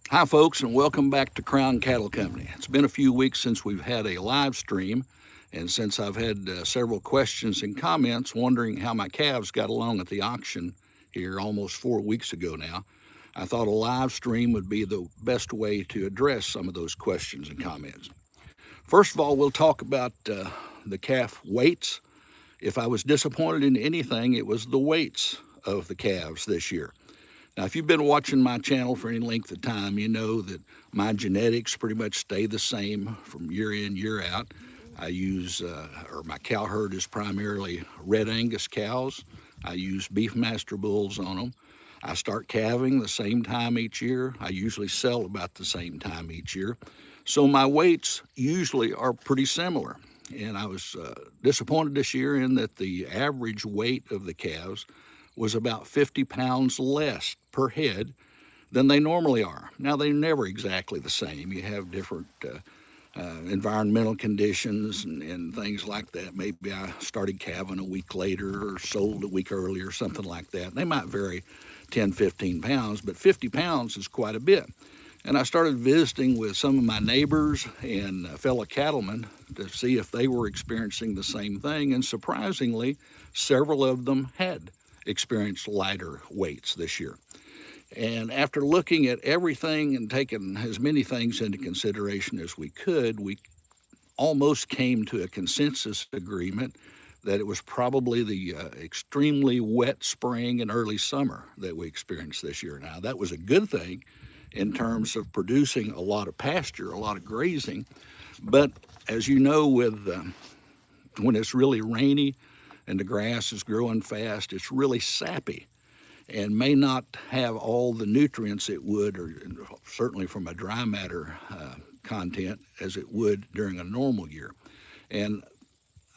Hi, folks, and welcome back to Crown Cattle Company. It's been a few weeks since we've had a live stream, and since I've had several questions and comments wondering how my calves got along at the auction here almost 4 weeks ago now, I thought a live stream would be the best way to address some of those questions and comments. First of all, we'll talk about the calf weights. If I was disappointed in anything, it was the weights of the calves this year. Now, if you've been watching my channel for any length of time, you know that my genetics pretty much stay the same from year in, year out. My cow herd is primarily red Angus cows. I use Beefmaster bulls on them. I start calving the same time each year. I usually sell about the same time each year. So my weights usually are pretty similar. And I was disappointed this year in that the average weight of the calves was about 50 pounds less per head than they normally are. Now, they're never exactly the same. You have different environmental conditions and things like that. Maybe I started calving a week later or sold a week earlier, something like that. They might vary 10, 15 pounds, but 50 pounds is quite a bit. And I started visiting with some of my neighbors and fellow cattlemen to see if they were experiencing the same thing. And surprisingly, several of them had experienced lighter weights this year. And after looking at everything and taking as many things into consideration as we could, we almost came to a consensus agreement that it was probably the extremely wet spring and early summer that we experienced this year. Now, that was a good thing in terms of producing a lot of pasture, a lot of grazing. But as you know, when it's really rainy and the grass is growing fast, it's really sappy and may not have all the nutrients it would, or certainly from a dry matter content, as it would during a normal year. And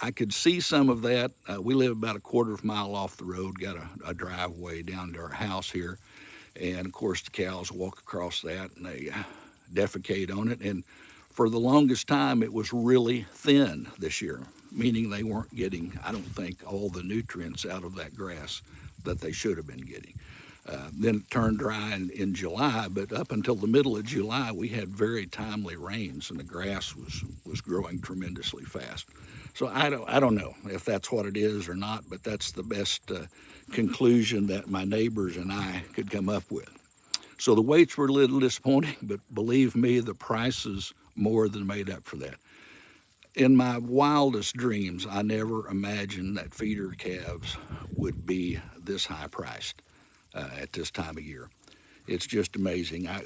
I could see some of that. We live about a quarter of a mile off the road, got a driveway down to our house here. And of course, the cows walk across that and they defecate on it. And for the longest time, it was really thin this year, meaning they weren't getting, I don't think, all the nutrients out of that grass that they should have been getting. Then it turned dry in July, but up until the middle of July, we had very timely rains, and the grass was growing tremendously fast. So I don't know if that's what it is or not, but that's the best conclusion that my neighbors and I could come up with. So the weights were a little disappointing, but believe me, the prices more than made up for that. In my wildest dreams, I never imagined that feeder calves would be this high priced at this time of year. It's just amazing. I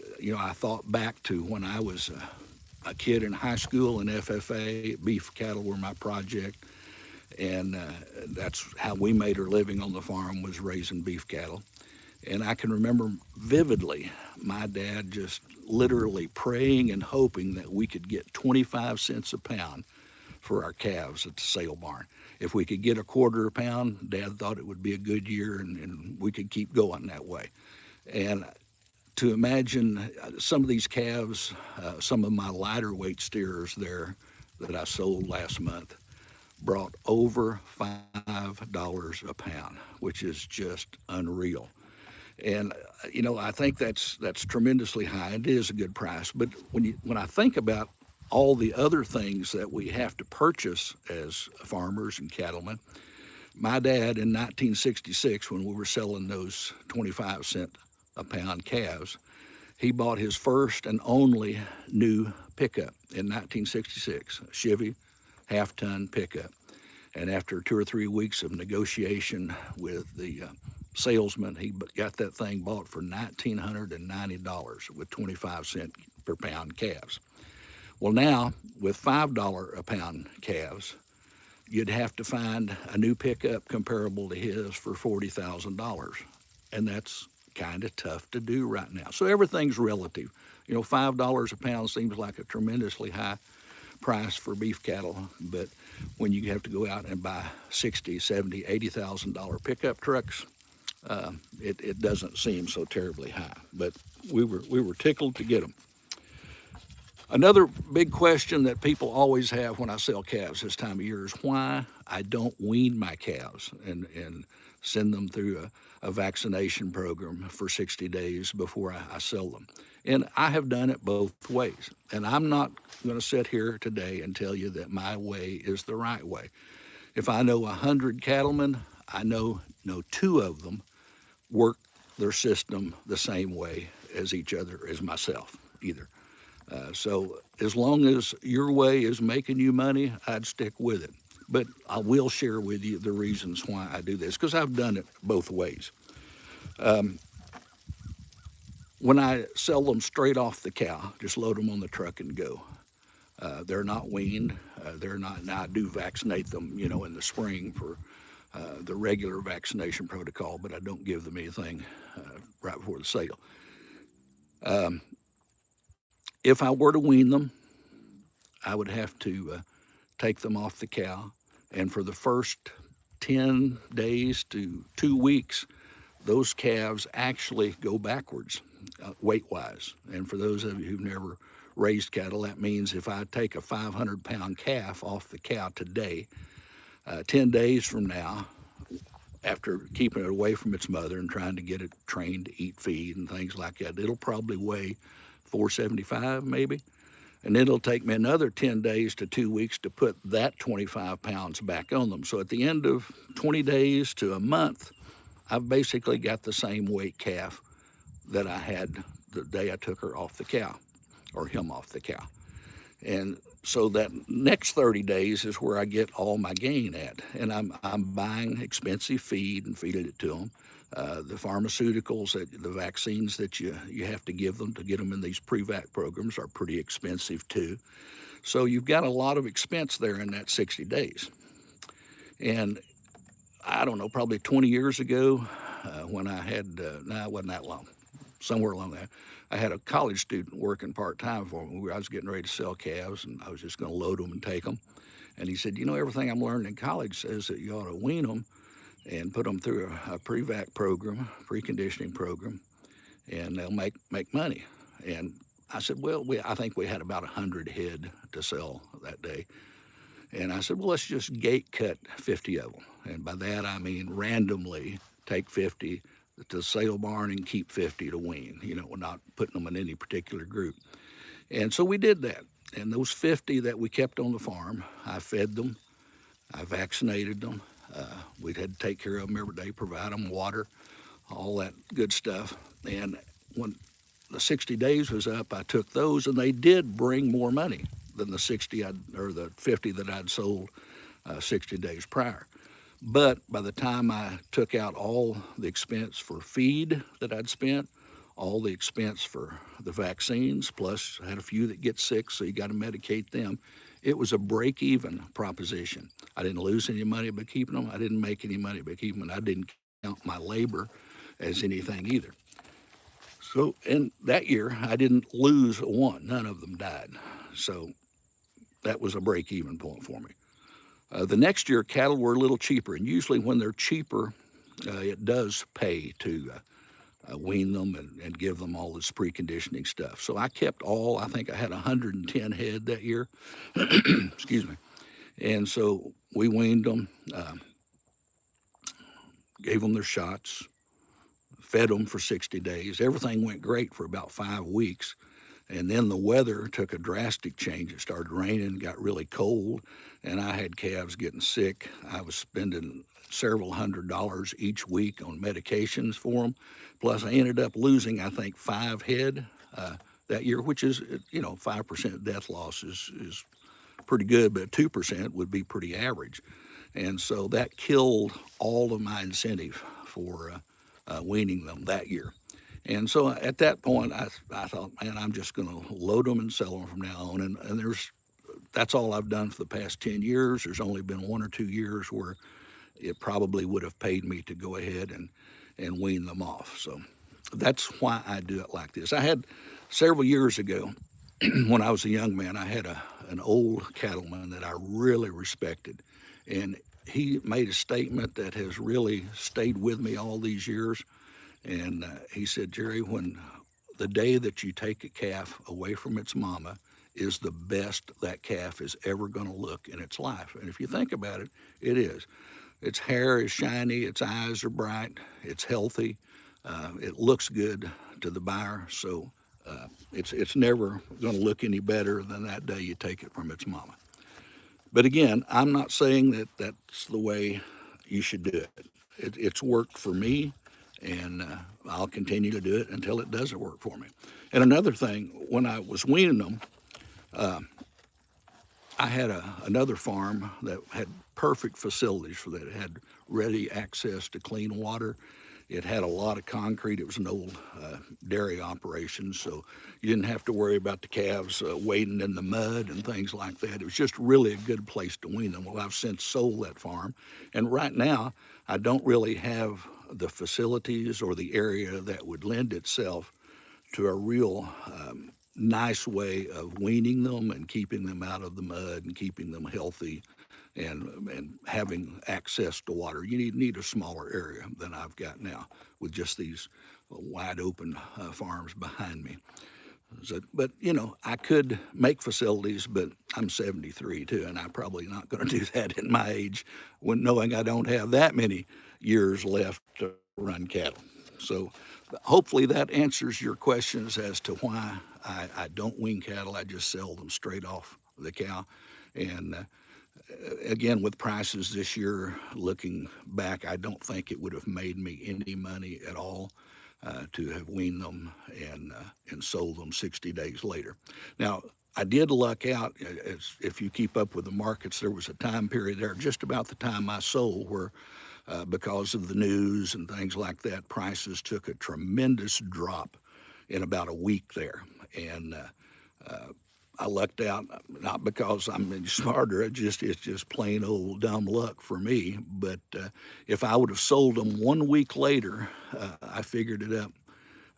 thought back to when I was a kid in high school in FFA. Beef cattle were my project, and that's how we made our living on the farm, was raising beef cattle. And I can remember vividly my dad just literally praying and hoping that we could get 25 cents a pound for our calves at the sale barn. If we could get a quarter a pound, Dad thought it would be a good year, and we could keep going that way. And to imagine some of these calves, some of my lighter weight steers there that I sold last month, brought over $5 a pound, which is just unreal. And I think that's tremendously high. It is a good price. But when I think about all the other things that we have to purchase as farmers and cattlemen, my dad in 1966, when we were selling those 25-cent a pound calves, he bought his first and only new pickup in 1966, a Chevy half-ton pickup. And after 2 or 3 weeks of negotiation with the salesman, he got that thing bought for $1,990 with 25-cent per pound calves. Well, now with $5 a pound calves, you'd have to find a new pickup comparable to his for $40,000. And that's kind of tough to do right now. So everything's relative. $5 a pound seems like a tremendously high price for beef cattle, but when you have to go out and buy $60, $70, $80,000 pickup trucks, it doesn't seem so terribly high. But we were tickled to get them. Another big question that people always have when I sell calves this time of year is why I don't wean my calves and send them through a vaccination program for 60 days before I sell them. And I have done it both ways. And I'm not going to sit here today and tell you that my way is the right way. If I know 100 cattlemen, I know two of them work their system the same way as each other, as myself, either. So as long as your way is making you money, I'd stick with it. But I will share with you the reasons why I do this, because I've done it both ways. When I sell them straight off the cow, just load them on the truck and go. They're not weaned. They're not. Now I do vaccinate them, in the spring for the regular vaccination protocol, but I don't give them anything right before the sale. If I were to wean them, I would have to take them off the cow, and for the first 10 days to 2 weeks, those calves actually go backwards weight-wise. And for those of you who've never raised cattle, that means if I take a 500-pound calf off the cow today, 10 days from now, after keeping it away from its mother and trying to get it trained to eat feed and things like that, it'll probably weigh 475 maybe. And it'll take me another 10 days to 2 weeks to put that 25 pounds back on them. So at the end of 20 days to a month, I've basically got the same weight calf that I had the day I took her off the cow, or him off the cow. And so that next 30 days is where I get all my gain at. And I'm buying expensive feed and feeding it to them. The pharmaceuticals, the vaccines that you have to give them to get them in these pre-vac programs are pretty expensive too. So you've got a lot of expense there in that 60 days. And I don't know, probably 20 years ago, when I had, no, it wasn't that long, somewhere along there, I had a college student working part-time for me. I was getting ready to sell calves, and I was just going to load them and take them. And he said, everything I'm learning in college says that you ought to wean them and put them through a pre-vac program, preconditioning program, and they'll make money. And I said, well, I think we had about 100 head to sell that day. And I said, well, let's just gate cut 50 of them. And by that, I mean randomly take 50 to the sale barn and keep 50 to wean. We're not putting them in any particular group. And so we did that. And those 50 that we kept on the farm, I fed them, I vaccinated them. We'd had to take care of them every day, provide them water, all that good stuff. And when the 60 days was up, I took those, and they did bring more money than the 50 that I'd sold 60 days prior. But by the time I took out all the expense for feed that I'd spent, all the expense for the vaccines, plus I had a few that get sick, so you got to medicate them, it was a break-even proposition. I didn't lose any money by keeping them. I didn't make any money by keeping them. I didn't count my labor as anything either. So in that year, I didn't lose one. None of them died. So that was a break-even point for me. The next year, cattle were a little cheaper, and usually when they're cheaper, it does pay to wean them and give them all this preconditioning stuff. So I kept I think I had 110 head that year, excuse me. And so we weaned them, gave them their shots, fed them for 60 days. Everything went great for about 5 weeks. And then the weather took a drastic change. It started raining, got really cold, and I had calves getting sick. I was spending several $100s each week on medications for them. Plus, I ended up losing, I think, 5 head that year, which is, 5% death loss is pretty good, but 2% would be pretty average. And so that killed all of my incentive for weaning them that year. And so at that point, I thought, man, I'm just going to load them and sell them from now on. And that's all I've done for the past 10 years. There's only been 1 or 2 years where it probably would have paid me to go ahead and wean them off. So that's why I do it like this. I had several years ago, when I was a young man, I had an old cattleman that I really respected. And he made a statement that has really stayed with me all these years. And he said, Jerry, when the day that you take a calf away from its mama is the best that calf is ever going to look in its life. And if you think about it, it is. Its hair is shiny, its eyes are bright, it's healthy, it looks good to the buyer. So It's never going to look any better than that day you take it from its mama. But again, I'm not saying that that's the way you should do it. It's worked for me, and I'll continue to do it until it doesn't work for me. And another thing, when I was weaning them, I had another farm that had perfect facilities for that. It had ready access to clean water. It had a lot of concrete. It was an old dairy operation, so you didn't have to worry about the calves wading in the mud and things like that. It was just really a good place to wean them. Well, I've since sold that farm, and right now I don't really have the facilities or the area that would lend itself to a real nice way of weaning them and keeping them out of the mud and keeping them healthy and having access to water. You need a smaller area than I've got now with just these wide open farms behind me. So, but I could make facilities, but I'm 73 too, and I'm probably not going to do that in my age, when knowing I don't have that many years left to run cattle. So, hopefully that answers your questions as to why I don't wean cattle. I just sell them straight off the cow, and again, with prices this year, looking back, I don't think it would have made me any money at all to have weaned them and sold them 60 days later. Now, I did luck out. If you keep up with the markets, there was a time period there, just about the time I sold, where because of the news and things like that, prices took a tremendous drop in about a week there. And I lucked out, not because I'm any smarter, it's just plain old dumb luck for me. But if I would have sold them 1 week later, I figured it up,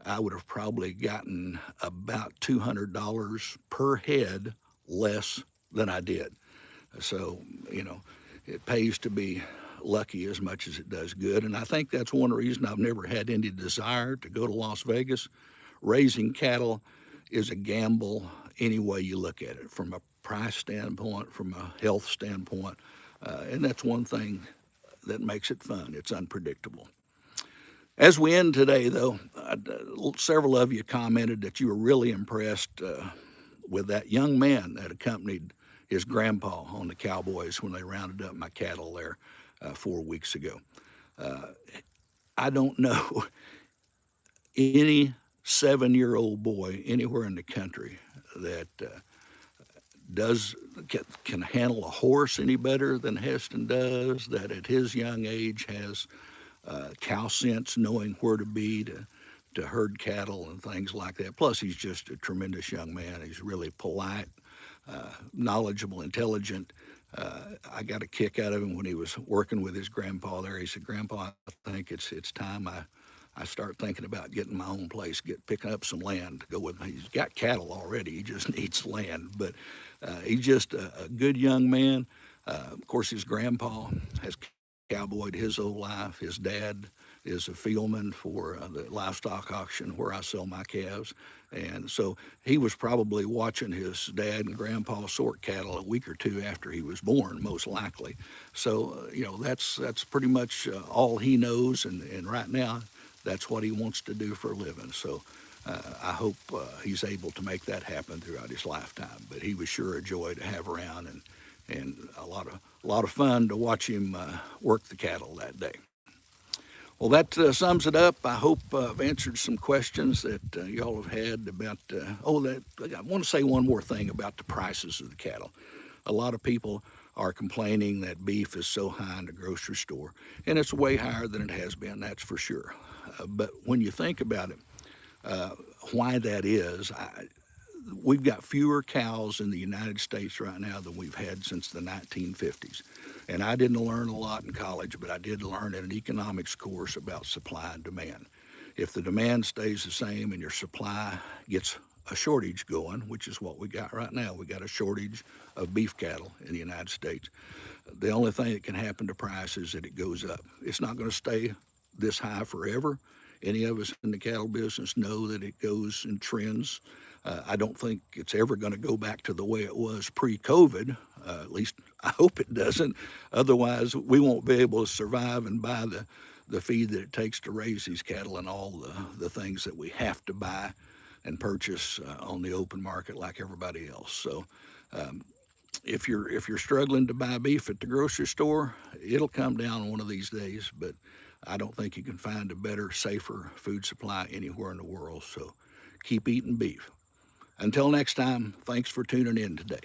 I would have probably gotten about $200 per head less than I did. So, it pays to be lucky as much as it does good. And I think that's one reason I've never had any desire to go to Las Vegas. Raising cattle is a gamble any way you look at it, from a price standpoint, from a health standpoint. And that's one thing that makes it fun. It's unpredictable. As we end today, though, several of you commented that you were really impressed with that young man that accompanied his grandpa on the Cowboys when they rounded up my cattle there 4 weeks ago. I don't know any 7-year-old boy anywhere in the country that can handle a horse any better than Heston does, that at his young age has cow sense, knowing where to be to herd cattle and things like that. Plus, he's just a tremendous young man. He's really polite, knowledgeable, intelligent. I got a kick out of him when he was working with his grandpa there. He said, "Grandpa, I think it's time I start thinking about getting my own place, picking up some land to go with me." He's got cattle already. He just needs land. But he's just a good young man. Of course, his grandpa has cowboyed his whole life. His dad is a fieldman for the livestock auction where I sell my calves. And so he was probably watching his dad and grandpa sort cattle a week or two after he was born, most likely. So, that's pretty much all he knows. And right now, that's what he wants to do for a living. So I hope he's able to make that happen throughout his lifetime. But he was sure a joy to have around, and a lot of fun to watch him work the cattle that day. Well, that sums it up. I hope I've answered some questions that y'all have had about. I want to say one more thing about the prices of the cattle. A lot of people are complaining that beef is so high in the grocery store, and it's way higher than it has been. That's for sure. But when you think about it, why that is, we've got fewer cows in the United States right now than we've had since the 1950s. And I didn't learn a lot in college, but I did learn in an economics course about supply and demand. If the demand stays the same and your supply gets a shortage going, which is what we got right now, we got a shortage of beef cattle in the United States. The only thing that can happen to price is that it goes up. It's not going to stay this high forever. Any of us in the cattle business know that it goes in trends. I don't think it's ever going to go back to the way it was pre-COVID. At least I hope it doesn't. Otherwise, we won't be able to survive and buy the feed that it takes to raise these cattle and all the things that we have to buy and purchase on the open market like everybody else. So if you're struggling to buy beef at the grocery store, it'll come down one of these days, but I don't think you can find a better, safer food supply anywhere in the world. So keep eating beef. Until next time, thanks for tuning in today.